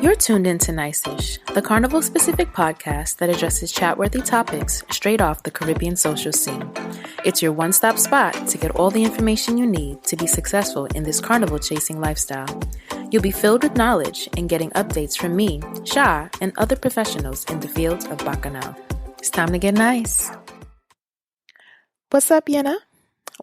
You're tuned into Nice-ish, the Carnival-specific podcast that addresses chat-worthy topics straight off the Caribbean social scene. It's your one-stop spot to get all the information you need to be successful in this carnival-chasing lifestyle. You'll be filled with knowledge and getting updates from me, Sha, and other professionals in the field of Bacchanal. It's time to get nice. What's up, Yenna?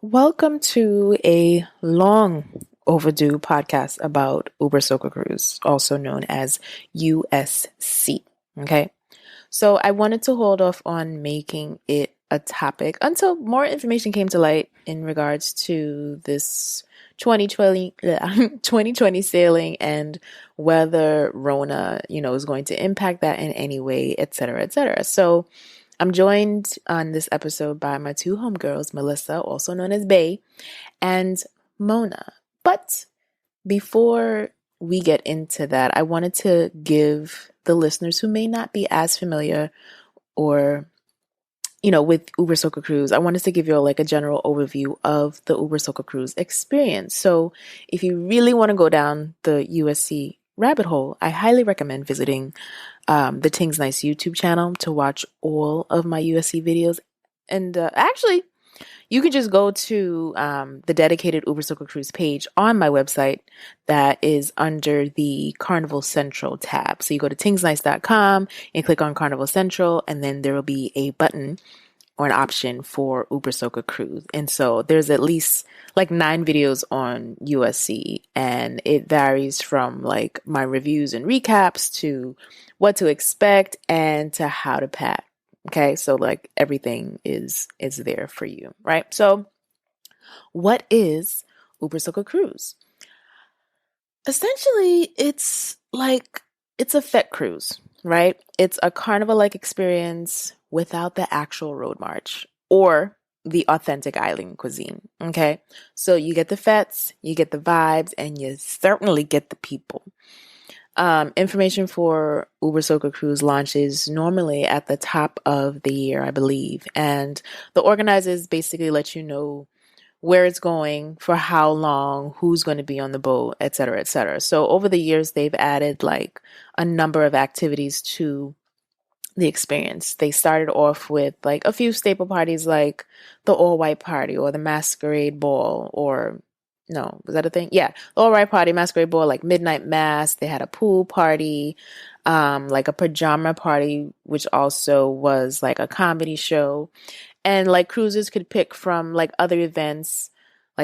Welcome to a long overdue podcast about Ubersoca Cruise, also known as USC. Okay, so I wanted to hold off on making it a topic until more information came to light in regards to this 2020 sailing and whether Rona, is going to impact that in any way, et cetera, et cetera. So I'm joined on this episode by my two homegirls, Melissa, also known as Bay, and Mona. But before we get into that, I wanted to give the listeners who may not be as familiar or, with Ubersoca Cruise, I wanted to give you a general overview of the Ubersoca Cruise experience. So if you really want to go down the USC rabbit hole, I highly recommend visiting the Tingz YouTube channel to watch all of my USC videos. And actually, you can just go to the dedicated Ubersoca Cruise page on my website that is under the Carnival Central tab. So you go to tingznice.com and click on Carnival Central, and then there will be a button or an option for Ubersoca Cruise. And so there's at least 9 videos on USC, and it varies from my reviews and recaps to what to expect and to how to pack. Okay, so everything is there for you, right? So what is Ubersoca Cruise? Essentially, it's a fete cruise, right? It's a carnival-like experience without the actual road march or the authentic island cuisine, okay? So you get the fetes, you get the vibes, and you certainly get the people. Information for Ubersoca Cruise launches normally at the top of the year, I believe. And the organizers basically let you know where it's going, for how long, who's going to be on the boat, et cetera, et cetera. So over the years, they've added a number of activities to the experience. They started off with a few staple parties like the all-white party or the masquerade ball, or no, was that a thing? Yeah. All-right party, masquerade ball, midnight mass. They had a pool party, a pajama party, which also was a comedy show. And cruisers could pick from other events,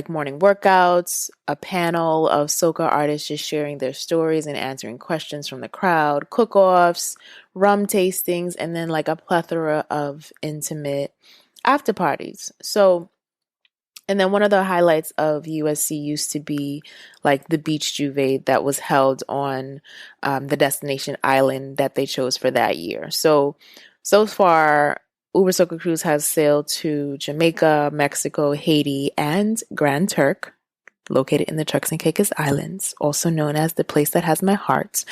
morning workouts, a panel of soca artists just sharing their stories and answering questions from the crowd, cook-offs, rum tastings, and then a plethora of intimate after parties. So, and then one of the highlights of USC used to be the beach juve that was held on the destination island that they chose for that year. So far, Ubersoca Cruise has sailed to Jamaica, Mexico, Haiti, and Grand Turk, located in the Turks and Caicos Islands, also known as the place that has my heart.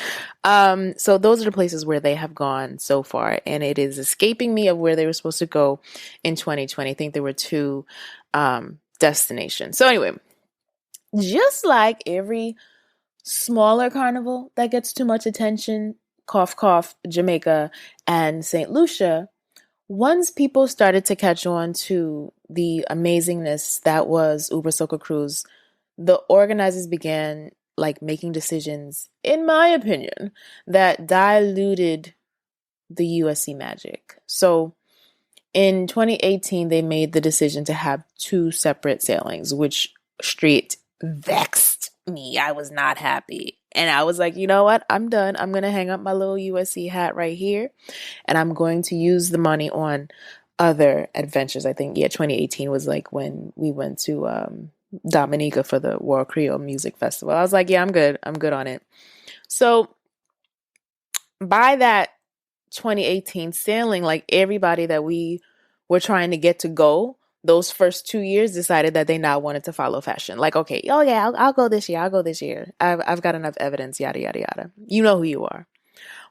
So those are the places where they have gone so far, and it is escaping me of where they were supposed to go in 2020. I think there were 2 destinations. So anyway, just like every smaller carnival that gets too much attention, cough, cough, Jamaica and St. Lucia, once people started to catch on to the amazingness that was Ubersoca Cruise, the organizers began making decisions, in my opinion, that diluted the USC magic. So in 2018, they made the decision to have 2 separate sailings, which straight vexed me. I was not happy. And I was like, you know what? I'm done. I'm going to hang up my little USC hat right here. And I'm going to use the money on other adventures. I think, 2018 was when we went to Dominica for the World Creole Music Festival. I was like, yeah, I'm good. I'm good on it. So by that 2018 sailing, everybody that we were trying to get to go those first 2 years decided that they now wanted to follow fashion. Okay, oh yeah, I'll go this year. I'll go this year. I've got enough evidence, yada, yada, yada. You know who you are.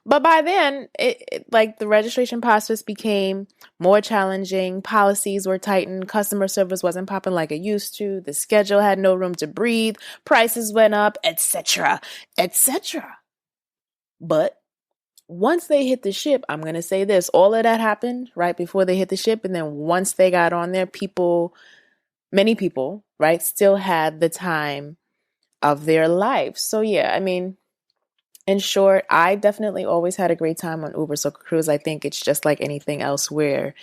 But by then, the registration process became more challenging. Policies were tightened. Customer service wasn't popping like it used to. The schedule had no room to breathe. Prices went up, etc., etc. But once they hit the ship, I'm going to say this, all of that happened right before they hit the ship. And then once they got on there, many people, right, still had the time of their lives. So yeah, I mean, in short, I definitely always had a great time on Ubersoca Cruise. I think it's just like anything else where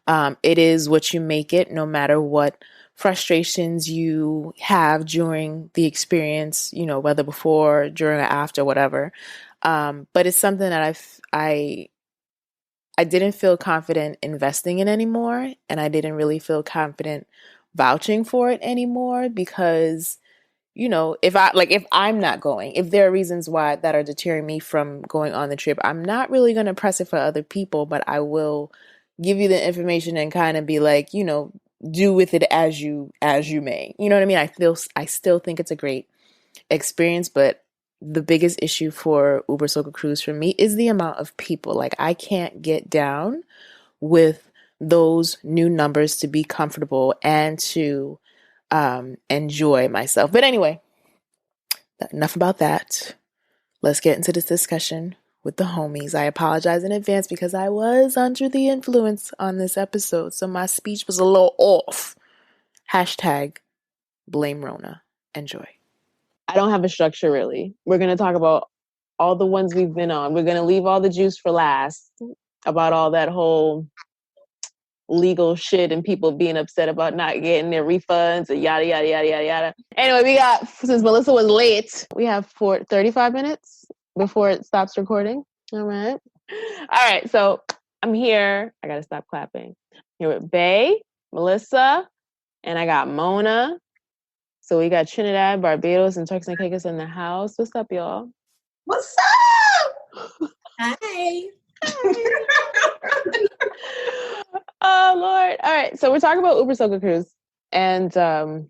it is what you make it, no matter what frustrations you have during the experience, you know, whether before, during, or after, whatever. But it's something that I didn't feel confident investing in anymore, and I didn't really feel confident vouching for it anymore because you know, if I'm not going, if there are reasons why that are deterring me from going on the trip, I'm not really going to press it for other people, but I will give you the information and kind of be like, you know, do with it as you may. You know what I mean? I still think it's a great experience, but the biggest issue for Ubersoca Cruise for me is the amount of people. Like I can't get down with those new numbers to be comfortable and to enjoy myself. But anyway, enough about that. Let's get into this discussion with the homies. I apologize in advance because I was under the influence on this episode, so my speech was a little off. Hashtag blame Rona. Enjoy. I don't have a structure really. We're going to talk about all the ones we've been on. We're going to leave all the juice for last about all that whole legal shit and people being upset about not getting their refunds and yada, yada, yada, yada, yada. Anyway, since Melissa was late, we have 35 minutes before it stops recording. All right. All right. So I'm here. I got to stop clapping. Here with Bay, Melissa, and I got Mona. So we got Trinidad, Barbados, and Turks and Caicos in the house. What's up, y'all? What's up? Hi. Oh, Lord. All right. So we're talking about Ubersoca Cruise. And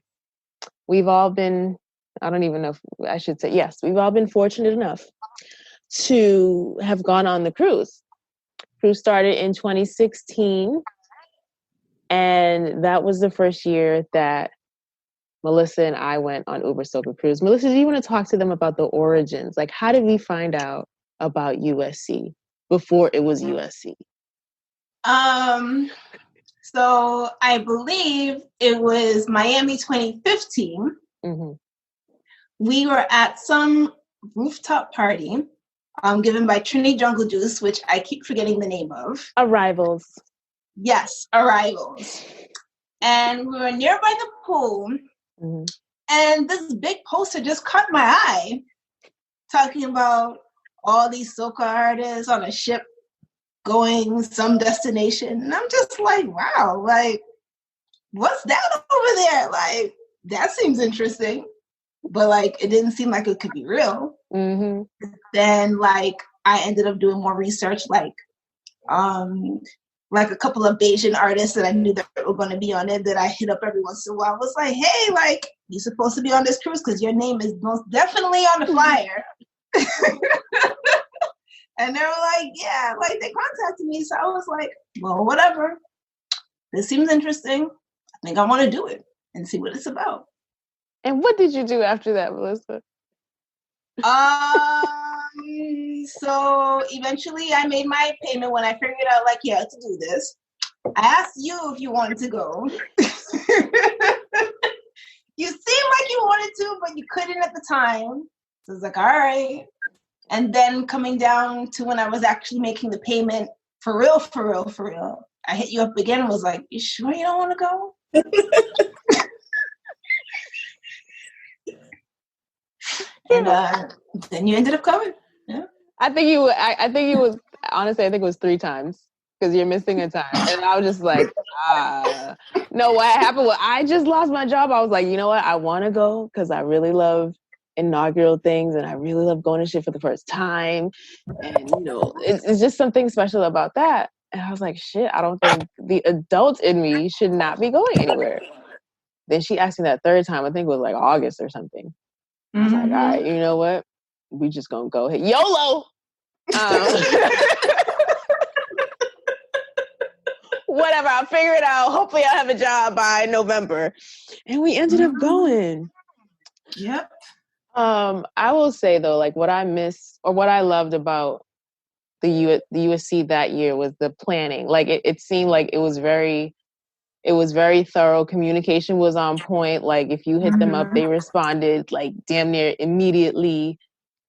we've all been, I don't even know if I should say, yes, we've all been fortunate enough to have gone on the cruise. Cruise started in 2016. And that was the first year that Melissa and I went on Ubersoca Cruise. Melissa, do you want to talk to them about the origins? Like, how did we find out about USC before it was USC? So I believe it was Miami 2015. Mm-hmm. We were at some rooftop party given by Trinity Jungle Juice, which I keep forgetting the name of. Arrivals. Yes, Arrivals. And we were nearby the pool. Mm-hmm. And this big poster just caught my eye, talking about all these soca artists on a ship going some destination. And I'm just like, wow, like, what's that over there? Like, that seems interesting. But, like, it didn't seem like it could be real. Mm-hmm. Then, like, I ended up doing more research, like a couple of Bayesian artists that I knew that were going to be on it that I hit up every once in a while. I was like, hey, like, you're supposed to be on this cruise because your name is most definitely on the flyer. And they were like, yeah, like they contacted me. So I was like, well, whatever. This seems interesting. I think I want to do it and see what it's about. And what did you do after that, Melissa? So eventually I made my payment when I figured out, like, yeah, to do this. I asked you if you wanted to go. You seemed like you wanted to, but you couldn't at the time. So I was like, all right. And then coming down to when I was actually making the payment for real, I hit you up again and was like, you sure you don't want to go? And then you ended up coming. Yeah. I think you was honestly, I think it was 3 times because you're missing a time. And I was just like, no, what happened was I just lost my job. I was like, you know what? I want to go because I really love inaugural things and I really love going to shit for the first time. And, you know, it's just something special about that. And I was like, shit, I don't think the adult in me should not be going anywhere. Then she asked me that 3rd time. I think it was like August or something. I was like, all right, you know what? We just gonna go ahead. YOLO! Whatever, I'll figure it out. Hopefully I'll have a job by November. And we ended up going. Yep. I will say though, like what I miss or what I loved about the USC that year was the planning. Like it seemed like it was very thorough. Communication was on point. Like if you hit them up, they responded like damn near immediately.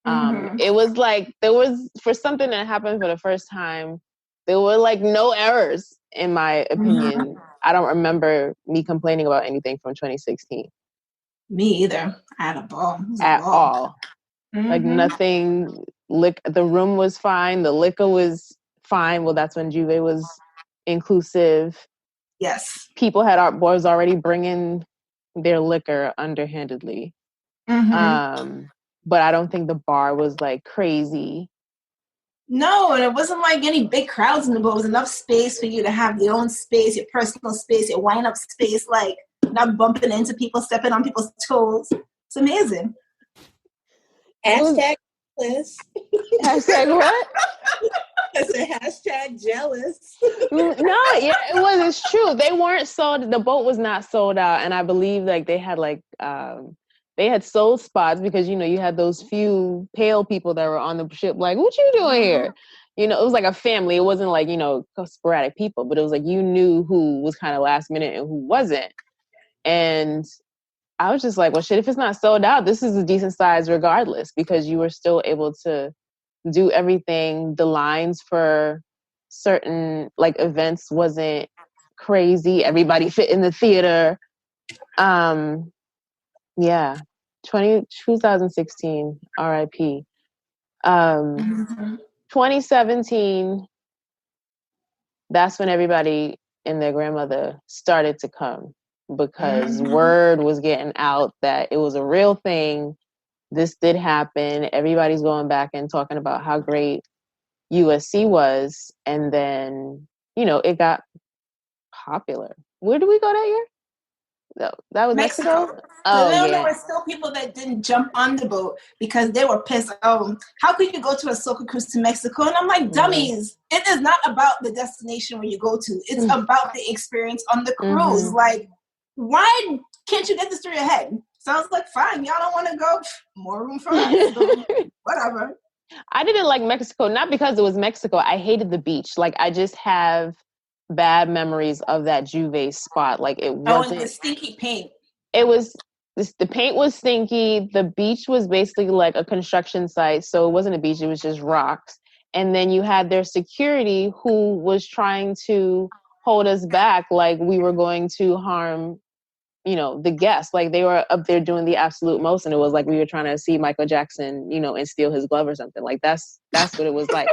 It was like there was, for something that happened for the first time, there were like no errors in my opinion. I don't remember me complaining about anything from 2016. Me either. I had a ball. It was a At ball. all. Like nothing. The room was fine. The liquor was fine. Well, that's when Juve was inclusive. Yes. People was already bringing their liquor underhandedly. But I don't think the bar was like crazy. No, and it wasn't like any big crowds in the boat. It was enough space for you to have your own space, your personal space, your wind-up space, like not bumping into people, stepping on people's toes. It's amazing. Hashtag jealous. Hashtag what? I said hashtag jealous. No, yeah, it was. It's true. They weren't sold. The boat was not sold out, and I believe like they had like they had sold spots because you had those few pale people that were on the ship. Like, what you doing here? It was like a family. It wasn't like sporadic people, but it was like you knew who was kind of last minute and who wasn't. And I was just like, well, shit, if it's not sold out, this is a decent size regardless, because you were still able to do everything. The lines for certain like events wasn't crazy. Everybody fit in the theater. Yeah. 2016, RIP. 2017, that's when everybody and their grandmother started to come, because word was getting out that it was a real thing. This did happen. Everybody's going back and talking about how great USC was. And then, it got popular. Where did we go that year? No, that was Mexico? Oh, no, yeah. there were still people that didn't jump on the boat because they were pissed. How could you go to a Soca Cruise to Mexico? And I'm like, dummies, it is not about the destination where you go to. It's about the experience on the cruise. Like, why can't you get this through your head? Sounds like, fine, y'all don't want to go. More room for us. So whatever. I didn't like Mexico, not because it was Mexico. I hated the beach. Like, I just have bad memories of that Juve spot. Like, it wasn't. And the stinky paint. It was. The paint was stinky. The beach was basically like a construction site, so it wasn't a beach. It was just rocks. And then you had their security who was trying to hold us back, like we were going to harm, the guests. Like they were up there doing the absolute most, and it was like we were trying to see Michael Jackson, and steal his glove or something. Like that's what it was like.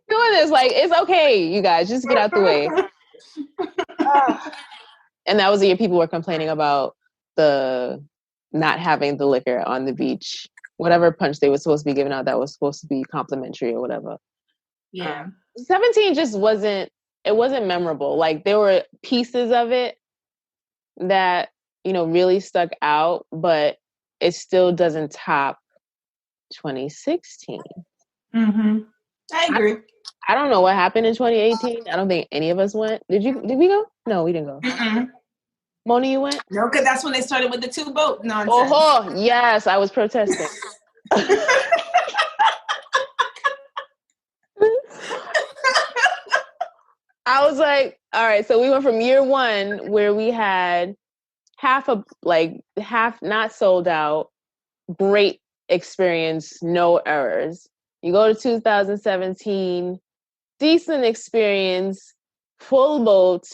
Doing this, like, it's okay, you guys, just get out the way. And that was the year people were complaining about the not having the liquor on the beach. Whatever punch they were supposed to be giving out that was supposed to be complimentary or whatever. Yeah. 17 just wasn't memorable. Like there were pieces of it that, really stuck out, but it still doesn't top 2016. I agree. I don't know what happened in 2018. I don't think any of us went. Did we go? No, we didn't go. Mona, you went? No, because that's when they started with the 2 boat nonsense. Oh, yes, I was protesting. I was like, all right, so we went from year 1 where we had half not sold out, great experience, no errors. You go to 2017, decent experience, full boat,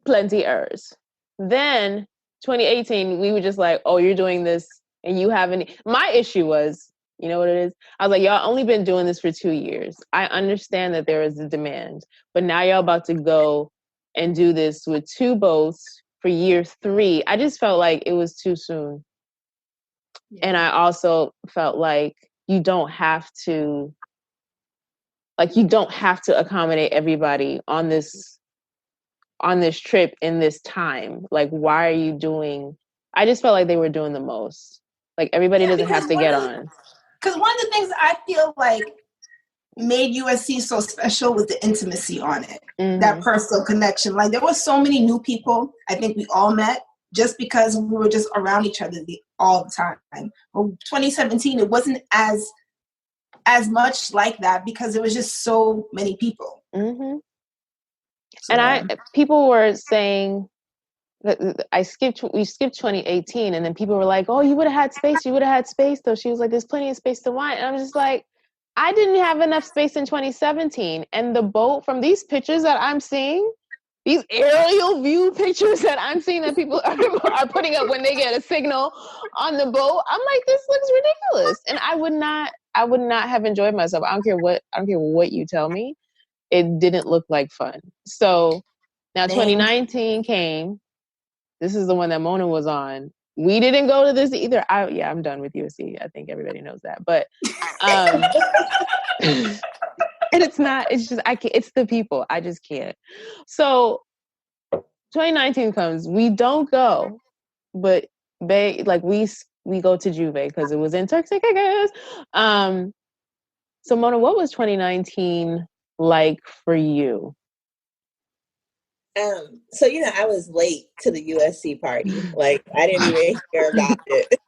plenty errors. Then 2018, we were just like, oh, you're doing this and you haven't. My issue was, you know what it is? I was like, y'all only been doing this for 2 years. I understand that there is a demand, but now y'all about to go and do this with 2 boats for year 3. I just felt like it was too soon. Yeah. And I also felt like you don't have to accommodate everybody on this trip in this time. Like, why are you doing? I just felt like they were doing the most. Like everybody doesn't have to get on. Because one of the things I feel like made USC so special was the intimacy on it, that personal connection. Like there were so many new people I think we all met just because we were just around each other all the time. Well, 2017, it wasn't as much like that because there was just so many people. Mm-hmm. So, And people were saying that we skipped 2018, and then people were like, "Oh, you would have had space. You would have had space." Though she was like, "There's plenty of space to wine," and I'm just like, I didn't have enough space in 2017, and the boat from these pictures that I'm seeing, these aerial view pictures that I'm seeing that people are putting up when they get a signal on the boat, I'm like, this looks ridiculous, and I would not have enjoyed myself. I don't care what you tell me. It didn't look like fun. So now 2019 came. This is the one that Mona was on. We didn't go to this either. I'm done with USC. I think everybody knows that. But and it's just, I can't, it's the people. I just can't. So 2019 comes. We don't go, but we go to Juve because it was in Turks, I guess. So Mona, what was 2019 like for you? So I was late to the USC party. Like I didn't even hear about it.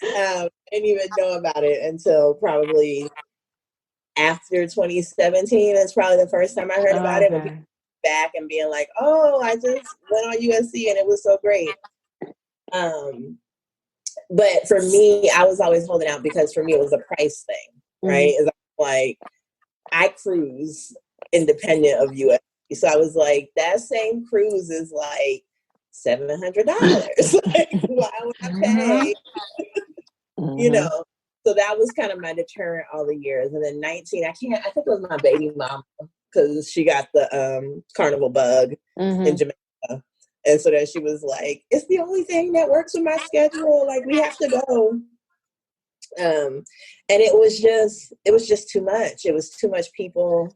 I didn't even know about it until probably after 2017. That's probably the first time I heard about it. When people back and being like, "Oh, I just went on USC and it was so great." But for me, I was always holding out because for me it was a price thing, right? It's like I cruise independent of USC. So I was like, that same cruise is like $700. Like, why would I pay? So that was kind of my deterrent all the years. And then 19, I think it was my baby mama because she got the carnival bug in Jamaica. And so then she was like, it's the only thing that works with my schedule. Like, we have to go. And it was just too much. It was too much people.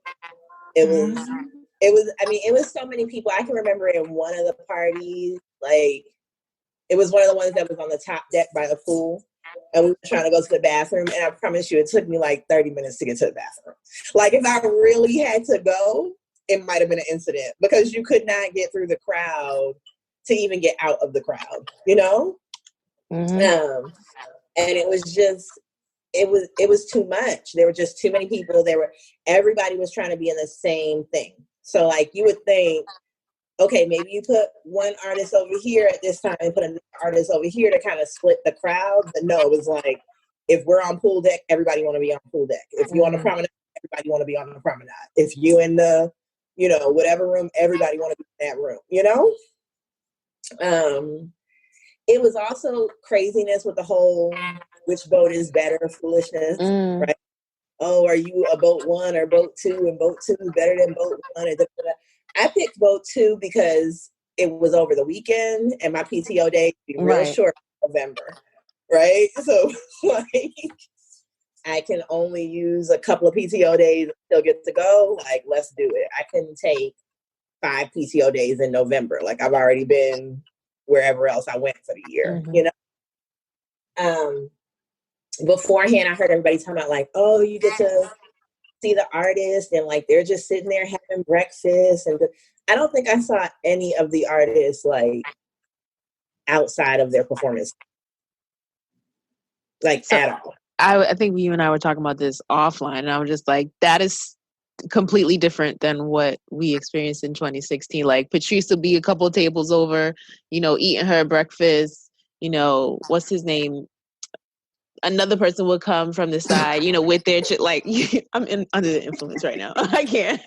It was so many people. I can remember in one of the parties, like it was one of the ones that was on the top deck by the pool. And we were trying to go to the bathroom. And I promise you, it took me like 30 minutes to get to the bathroom. Like if I really had to go, it might have been an incident because you could not get through the crowd to even get out of the crowd, and it was just, it was too much. There were just too many people. Everybody was trying to be in the same thing. So like you would think, okay, maybe you put one artist over here at this time and put another artist over here to kind of split the crowd. But no, it was like, if we're on pool deck, everybody want to be on pool deck. If you on the promenade, everybody want to be on the promenade. If you in the, whatever room, everybody want to be in that room, It was also craziness with the whole which boat is better foolishness, right? Oh, are you a boat 1 or boat 2? And boat 2 is better than boat 1. I picked boat 2 because it was over the weekend and my PTO day would be real short in November, right? So like I can only use a couple of PTO days and still get to go. Like, let's do it. I couldn't take 5 PTO days in November. Like I've already been wherever else I went for the year, Beforehand, I heard everybody talking about like, oh, you get to see the artist and like they're just sitting there having breakfast. And I don't think I saw any of the artists like outside of their performance, at all. I think you and I were talking about this offline, and I was just like, that is completely different than what we experienced in 2016. Like Patrice will be a couple of tables over, eating her breakfast, what's his name? Another person would come from the side, with their I'm under the influence right now. I can't.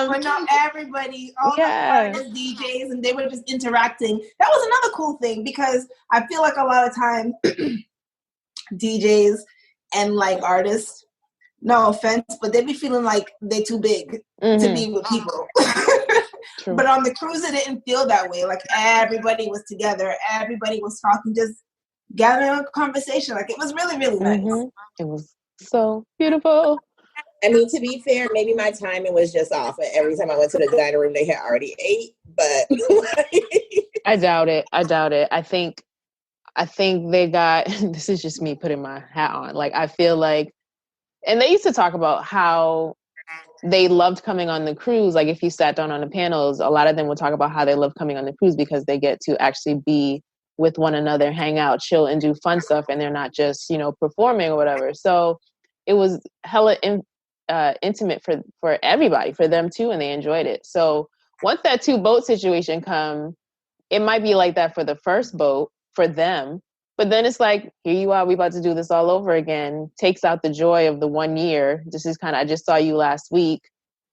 But not everybody, all the artists, DJs, and they were just interacting. That was another cool thing because I feel like a lot of time DJs and like artists, no offense, but they be feeling like they too big to be with people. But on the cruise, it didn't feel that way. Like everybody was together, everybody was talking, just gathering a conversation. Like it was really, really nice. It was so beautiful. I mean, to be fair, maybe my timing was just off. And every time I went to the dining room, they had already ate. But I doubt it. I think I think they got, this is just me putting my hat on. Like, I feel like, and they used to talk about how they loved coming on the cruise. Like, if you sat down on the panels, a lot of them would talk about how they love coming on the cruise because they get to actually be with one another, hang out, chill, and do fun stuff. And they're not just, you know, performing or whatever. So it was hella intimate for everybody, for them too. And they enjoyed it. So once that 2-boat situation come, it might be like that for the first boat for them. But then it's like, here you are, we about to do this all over again. Takes out the joy of the 1 year. This is kind of, I just saw you last week.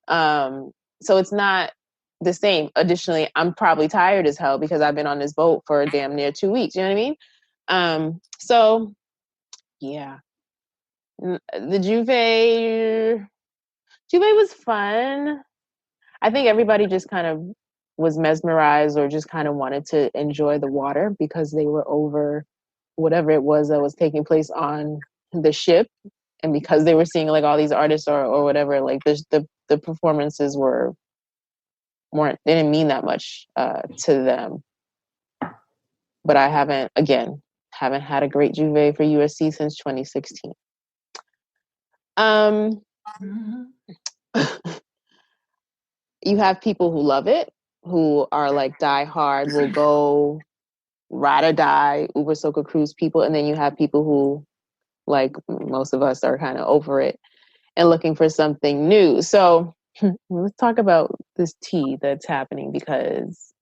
So it's not the same. Additionally, I'm probably tired as hell because I've been on this boat for damn near 2 weeks. You know what I mean? So yeah. The Juve was fun. I think everybody just kind of was mesmerized or just kind of wanted to enjoy the water because they were over whatever it was that was taking place on the ship. And because they were seeing like all these artists or whatever, like the performances they didn't mean that much to them. But I haven't had a great Juve for USC since 2016. You have people who love it, who are like die hard, will go ride or die, Ubersoca Cruise people. And then you have people who, like most of us, are kind of over it and looking for something new. So let's talk about this tea that's happening because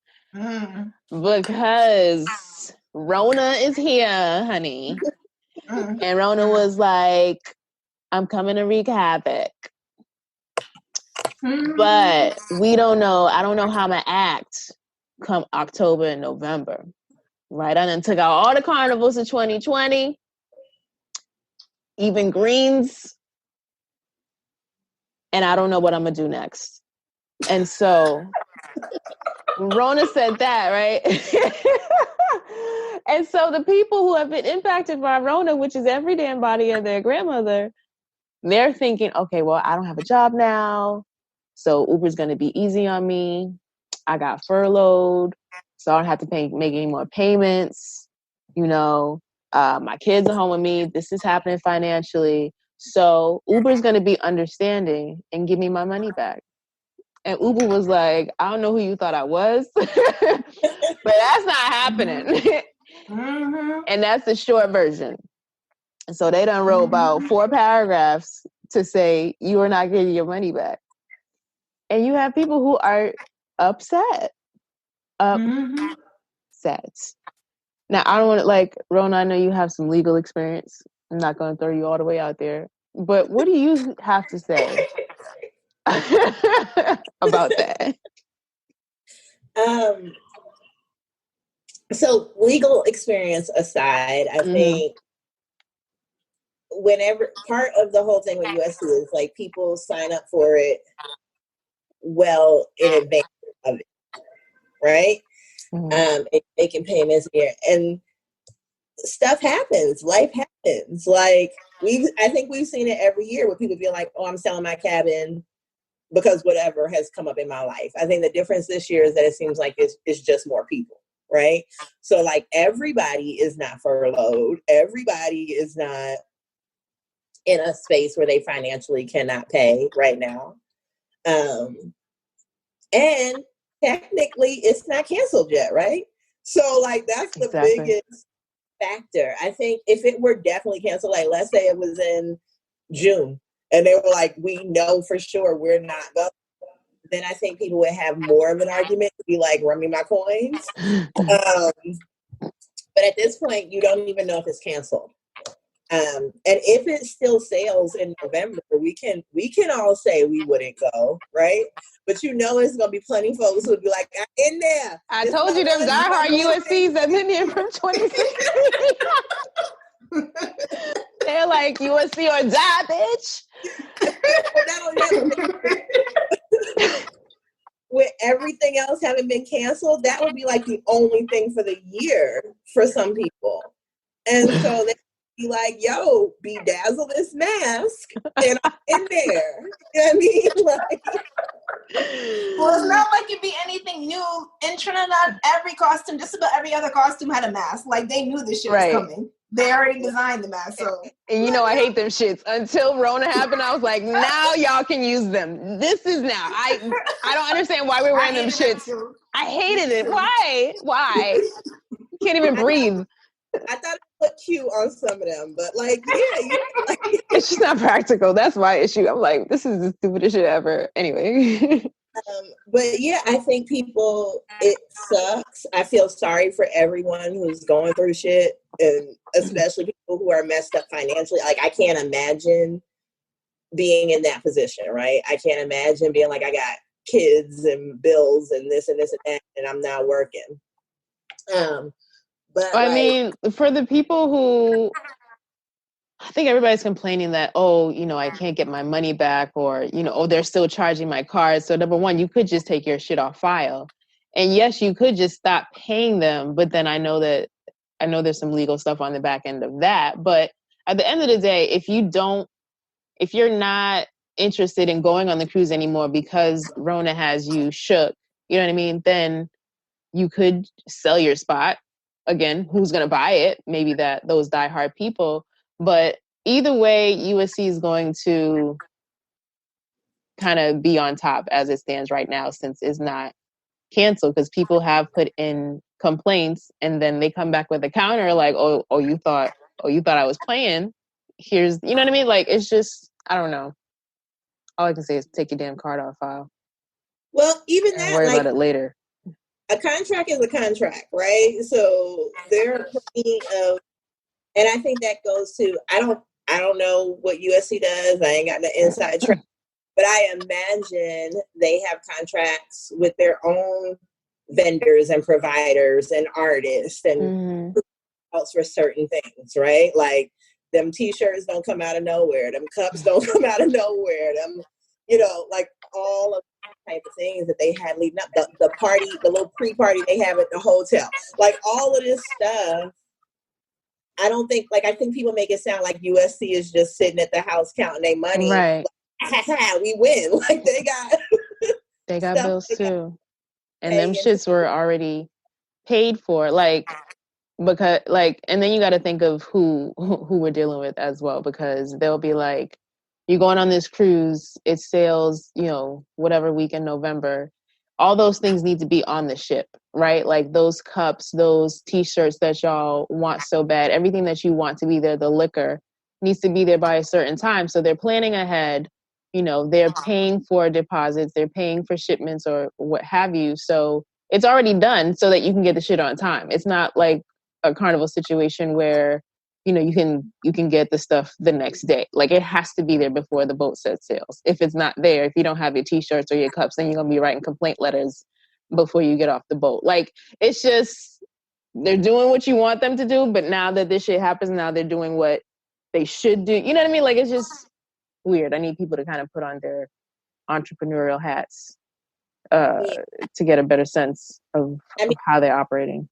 Rona is here, honey. And Rona was like, I'm coming to wreak havoc. But we don't know. I don't know how I'm going to act come October and November. Right? I done took out all the carnivals of 2020. Even greens. And I don't know what I'm going to do next. And so Rona said that, right? And so the people who have been impacted by Rona, which is every damn body of their grandmother, they're thinking, okay, well, I don't have a job now. So Uber's going to be easy on me. I got furloughed. So I don't have to make any more payments. You know, my kids are home with me. This is happening financially. So Uber's going to be understanding and give me my money back. And Uber was like, I don't know who you thought I was, but that's not happening. And that's the short version. So they done wrote about 4 paragraphs to say, you are not getting your money back. And you have people who are upset. Upset. Now, I don't want to, like, Rona, I know you have some legal experience. I'm not going to throw you all the way out there. But what do you have to say about that? So legal experience aside, I think whenever part of the whole thing with USC is like people sign up for it well in advance of it, right? Making payments here, and stuff happens. Life happens. Like I think we've seen it every year where people be like, "Oh, I'm selling my cabin because whatever has come up in my life." I think the difference this year is that it seems like it's just more people, right? So like everybody is not furloughed. Everybody is not in a space where they financially cannot pay right now. And technically it's not canceled yet, right? So like that's the biggest factor. I think if it were definitely canceled, like let's say it was in June and they were like, we know for sure we're not going, then I think people would have more of an argument to be like, run me my coins. But at this point, you don't even know if it's canceled. And if it still sails in November, we can all say we wouldn't go, right? But you know it's gonna be plenty of folks who would be like, I'm in there. I told you them diehard USCs that's in there from 2016. They're like, USC or die, bitch. With everything else having been canceled, that would be like the only thing for the year for some people. And so be like, yo, bedazzle this mask and I'm in there. You know what I mean? Like, well, it's not like it'd be anything new. In Trinidad, every costume, just about every other costume had a mask. Like they knew this shit was coming. They already designed the mask. So, and you know, I hate them shits. Until Rona happened, I was like, now y'all can use them. This is now. I don't understand why we're wearing them shits. I hated it. Why? Can't even breathe. I thought it looked cute on some of them, but like, yeah, it's just not practical. That's my issue. I'm like, this is the stupidest shit ever. Anyway. But yeah, I think it sucks. I feel sorry for everyone who's going through shit, and especially people who are messed up financially. Like, I can't imagine being in that position, right? I can't imagine being like, I got kids and bills and this and this and that, and I'm not working. But I mean, for the people who, I think everybody's complaining that, oh, you know, I can't get my money back, or, you know, oh, they're still charging my card. So number one, you could just take your shit off file. And yes, you could just stop paying them. But then I know there's some legal stuff on the back end of that. But at the end of the day, if you're not interested in going on the cruise anymore because Rona has you shook, you know what I mean? Then you could sell your spot. Again, who's going to buy it? Maybe those diehard people. But either way, USC is going to kind of be on top as it stands right now, since it's not canceled, because people have put in complaints and then they come back with a counter like, oh, you thought I was playing. Here's, you know what I mean? Like, it's just, I don't know. All I can say is take your damn card off file. Well, even and that, worry about it later. A contract is a contract, right? So there are plenty of, and I think that goes to, I don't know what USC does. I ain't got the inside track, but I imagine they have contracts with their own vendors and providers and artists and else for certain things, right? Like, them t-shirts don't come out of nowhere. Them cups don't come out of nowhere. Them, you know, like all of the type of things that they had leading up. The party, the little pre-party they have at the hotel. Like, all of this stuff. I think people make it sound like USC is just sitting at the house counting their money. Right. Like, we win. Like, they got bills too. And them shits were already paid for. Like, because like, and then you got to think of who we're dealing with as well, because they'll be like, you're going on this cruise, it sails, you know, whatever week in November. All those things need to be on the ship, right? Like those cups, those t-shirts that y'all want so bad, everything that you want to be there, the liquor needs to be there by a certain time. So they're planning ahead, you know, they're paying for deposits, they're paying for shipments or what have you. So it's already done so that you can get the shit on time. It's not like a Carnival situation where, you know, you can get the stuff the next day. Like, it has to be there before the boat sets sails. If it's not there, if you don't have your t-shirts or your cups, then you're gonna be writing complaint letters before you get off the boat. Like, it's just, they're doing what you want them to do, but now that this shit happens, now they're doing what they should do. You know what I mean? Like, it's just weird. I need people to kind of put on their entrepreneurial hats to get a better sense of how they're operating.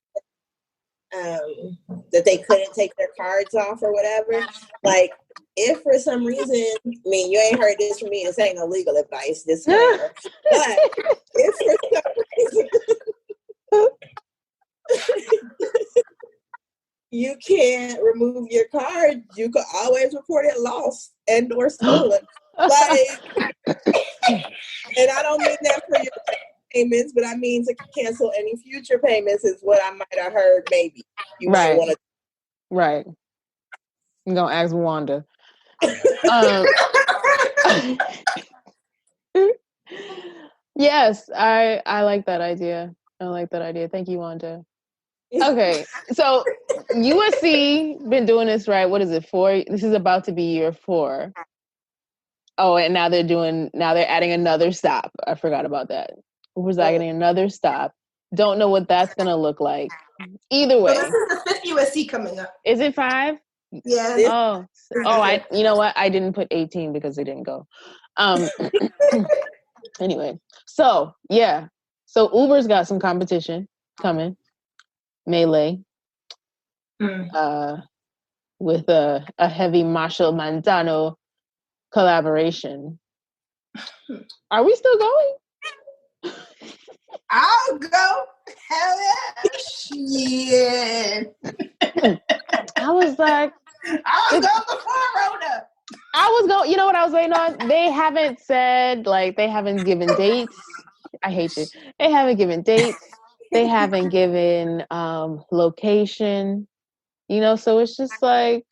That they couldn't take their cards off or whatever. Like, if for some reason, I mean, you ain't heard this from me, this ain't no legal advice, disclaimer, but if for some reason you can't remove your card, you could always report it lost and or stolen. Like, and I don't mean that for your payments, but I mean to cancel any future payments is what I might have heard. Maybe you might want to. Right. I'm gonna ask Wanda. Yes, I like that idea. Thank you, Wanda. Okay, so USC been doing this, right? What is it, 4? This is about to be year 4. Oh, and now they're adding another stop. I forgot about that. Uber's adding another stop. Don't know what that's gonna look like. Either way. So this is the 5th USC coming up. Is it 5? Yeah. You know what? I didn't put 18 because they didn't go. Anyway, so yeah. So Uber's got some competition coming. Melee. with a heavy Marshall Manzano collaboration. Are we still going? I'll go. Hell yeah. I was like, I'll go before Rhoda. I was going, you know what I was waiting on? They haven't said, like, they haven't given dates. I hate you. They haven't given dates. They haven't given location, you know, so it's just like,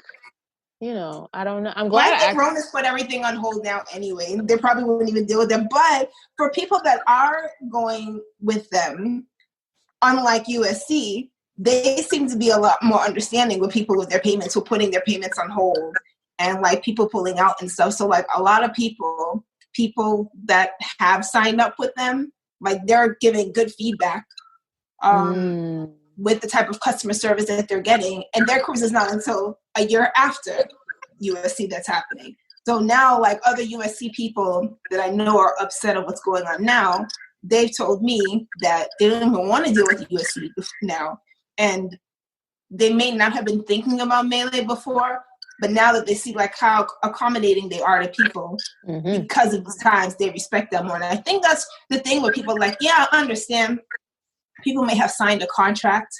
you know, I don't know. I'm glad I think Rona's put everything on hold now anyway. They probably wouldn't even deal with them. But for people that are going with them, unlike USC, they seem to be a lot more understanding with people with their payments, who are putting their payments on hold and like people pulling out and stuff. So like a lot of people that have signed up with them, like they're giving good feedback with the type of customer service that they're getting. And their cruise is not until a year after USC that's happening. So now like other USC people that I know are upset at what's going on now, they've told me that they don't even want to deal with USC now. And they may not have been thinking about Melee before, but now that they see like how accommodating they are to people because of the times, they respect them more. And I think that's the thing where people are like, yeah, I understand. People may have signed a contract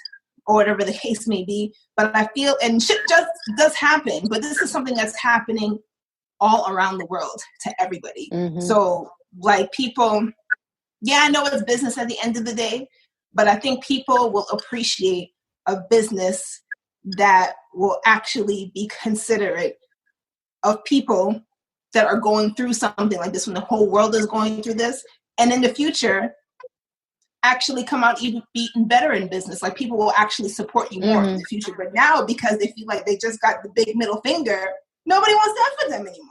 or whatever the case may be, but I feel, and shit just does happen, but this is something that's happening all around the world to everybody. So like people, yeah, I know it's business at the end of the day, but I think people will appreciate a business that will actually be considerate of people that are going through something like this when the whole world is going through this. And in the future, actually come out even better in business. Like people will actually support you more in the future. But now, because they feel like they just got the big middle finger, nobody wants that for them anymore.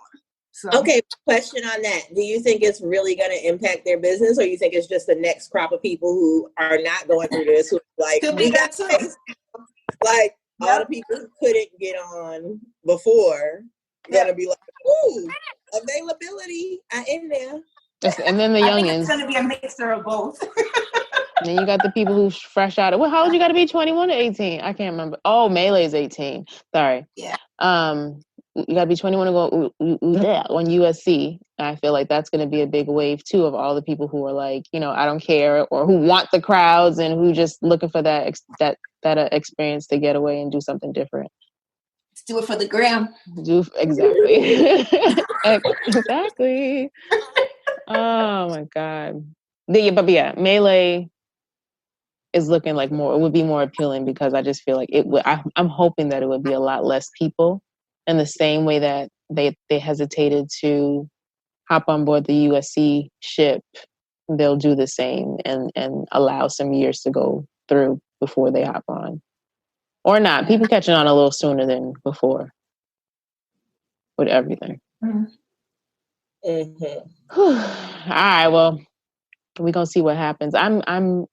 So. Okay, question on that. Do you think it's really going to impact their business, or you think it's just the next crop of people who are not going through this, who like, we got space? Like, all the people who couldn't get on before, going to be like, ooh, availability, I in there. And then the youngins. I think it's going to be a mixture of both. And then you got the people who's fresh out of, well, how old you got to be, 21 or 18? I can't remember. Oh, Melee's 18. Sorry. Yeah. You got to be 21 to go on USC. I feel like that's going to be a big wave, too, of all the people who are like, you know, I don't care, or who want the crowds and who just looking for that experience to get away and do something different. Let's do it for the gram. Exactly. Exactly. Oh, my God. But yeah, Melee is looking like more, it would be more appealing because I just feel like it would, I'm hoping that it would be a lot less people, in the same way that they hesitated to hop on board the USC ship. They'll do the same and allow some years to go through before they hop on. Or not. People catching on a little sooner than before with everything. All right, well, we're gonna see what happens. I'm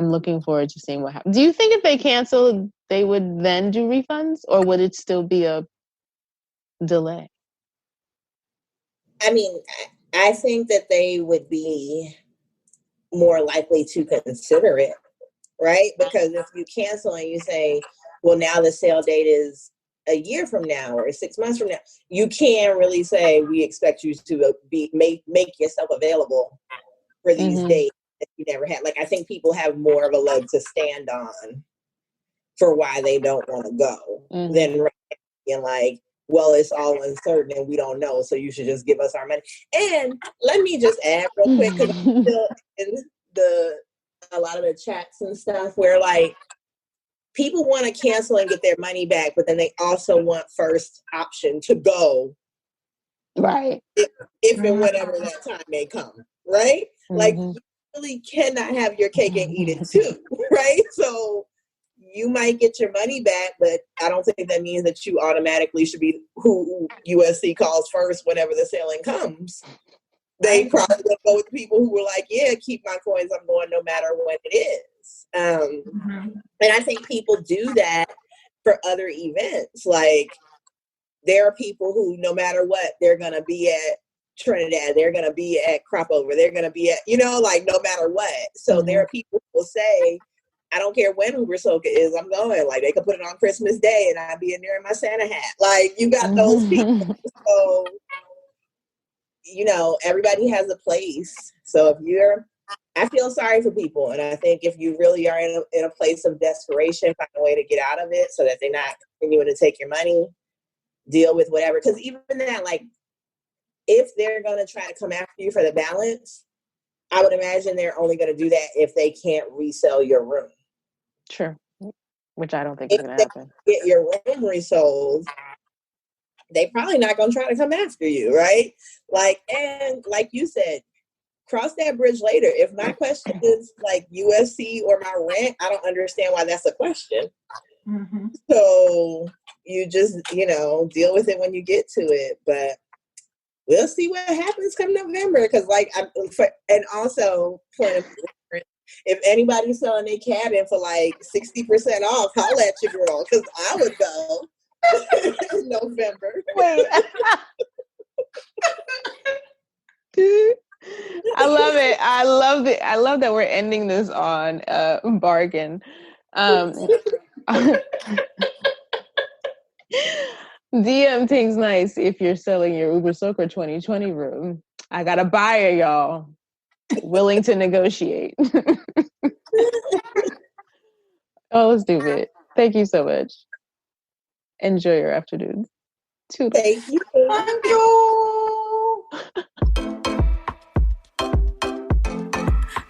looking forward to seeing what happens. Do you think if they cancel, they would then do refunds, or would it still be a delay? I mean, I think that they would be more likely to consider it, right? Because if you cancel and you say, well, now the sale date is a year from now or 6 months from now, you can't really say, we expect you to make yourself available for these dates that you never had. Like, I think people have more of a leg to stand on for why they don't want to go than being like, well, it's all uncertain and we don't know, so you should just give us our money. And let me just add real quick, because I'm still in a lot of the chats and stuff where like people want to cancel and get their money back, but then they also want first option to go. Right. If and whenever that time may come. Right? Like, you really cannot have your cake and eat it too. Right? So you might get your money back, but I don't think that means that you automatically should be who USC calls first whenever the sailing comes. They probably would go with people who were like, yeah, keep my coins, I'm going no matter when it is. And I think people do that for other events. Like, there are people who, no matter what, they're going to be at Trinidad, they're going to be at Crop Over, they're going to be at, like, no matter what. So there are people who will say, I don't care when Ubersoca is, I'm going. Like, they could put it on Christmas Day and I'd be in there in my Santa hat. Like, you got those people. So, you know, everybody has a place. So I feel sorry for people. And I think if you really are in a place of desperation, find a way to get out of it so that they're not continuing to take your money, deal with whatever. Because even that, like, if they're going to try to come after you for the balance, I would imagine they're only going to do that if they can't resell your room. Sure. Which I don't think is going to happen. Get your room resold, they probably not going to try to come after you, right? Like, and like you said, cross that bridge later. If my question is like USC or my rent, I don't understand why that's a question. Mm-hmm. So you just, you know, deal with it when you get to it. But we'll see what happens come November. Because, like, and also, point of reference, if anybody's selling their cabin for like 60% off, holla at your girl, because I would go in November. Wait. I love it. I love it. I love that we're ending this on bargain. DM Tingz Nice if you're selling your Ubersoca 2020 room. I got a buyer, y'all, willing to negotiate. Oh, stupid. Thank you so much. Enjoy your afternoon. Thank you. Thank you.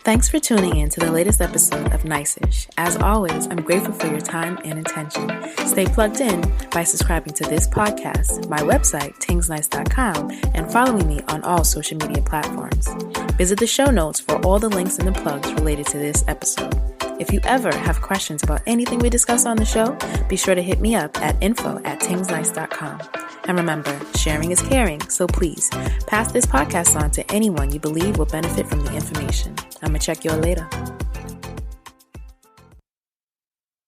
Thanks for tuning in to the latest episode of Nice-ish. As always, I'm grateful for your time and attention. Stay plugged in by subscribing to this podcast, my website, tingznice.com, and following me on all social media platforms. Visit the show notes for all the links and the plugs related to this episode. If you ever have questions about anything we discuss on the show, be sure to hit me up at info@tingznice.com. And remember, sharing is caring, so please pass this podcast on to anyone you believe will benefit from the information. I'm gonna check y'all later.